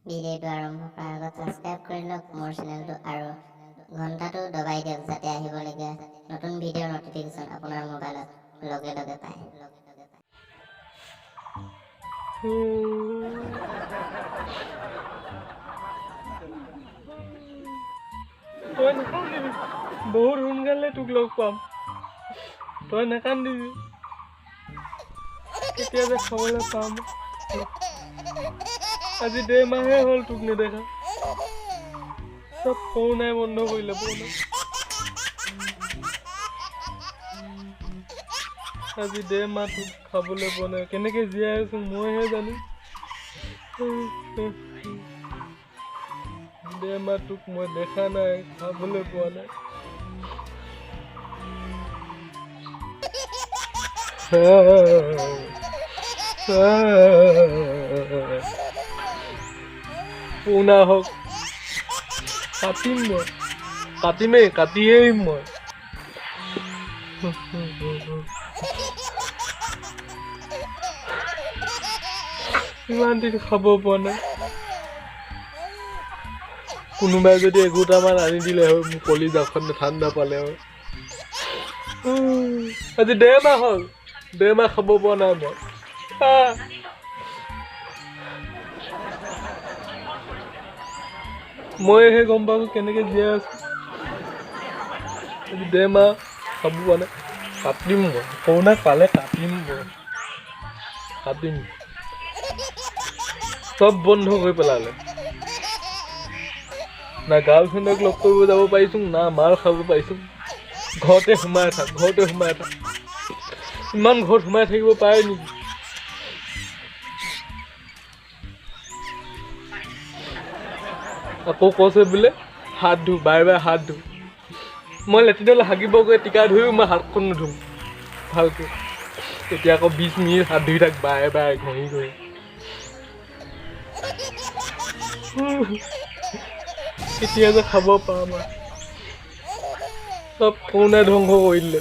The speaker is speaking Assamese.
ভিডিঅ'টো আৰম্ভ কৰাৰ আগত ছাবস্ক্ৰাইব কৰি লওক মোৰ চেনেলটো আৰু ঘণ্টাটো দবাই দিয়ক যাতে আহিবলগীয়া নতুন ভিডিঅ'ৰ নটিফিকেশ্যন আপোনাৰ মোবাইলত লগে লগে পায়। বহুত সোনকালে তোক লগ পাম, তই নাকান্দিবি। কেতিয়া যে খাবলৈ পাম। আজি 1.5 মাহে হ'ল তোক নেদেখা। চব ফোনাই বন্ধ কৰিলে ফোন। আজি 1.5 মাহ তোক খাবলৈ পোৱা নাই। কেনেকে জীয়াই আছো মইহে জানো। 1.5 মাহ তোক মই দেখা নাই, খাবলৈ পোৱা নাই। পুনা হওক কাটিম মই, কাটিয়ে এৰিম মই। ইমান দিন খাব পোৱা নাই। কোনোবাই যদি এঘোটামান আনি দিলে হয় মোৰ কলিজাখন ঠাণ্ডা পালে হয়। আজি 1.5 মাহ হ'ল, 1.5 মাহ খাব পোৱা নাই মই। মইহে গম পাব কেনেকে জীয়াই আছো। আজি 1.5 মাহ খাব পোৱা নাই। কাটিম মই, কৰোণা পালে কাটিম মই, কাটিম। চব বন্ধ কৰি পেলালে। না গাৰ্লফ্ৰেণ্ডক লগ কৰিব যাব পাৰিছো, না মাৰ খাব পাৰিছো। ঘৰতে সোমাই থাক। ইমান ঘৰত সোমাই থাকিব পাৰে নেকি? আকৌ কৈছে বোলে হাত ধু, বাৰে হাত ধু। মই লেট্ৰিনলৈ হাগিব গৈ টিকা ধুইও মই হাতখন নুধুম ভালকে। তেতিয়া আকৌ 20 মিনিট হাত ধুই থাক বাৰে ঘঁহি। কেতিয়া যে খাব পাম আৰু। চব ফোনে ধ্বংস কৰি দিলে।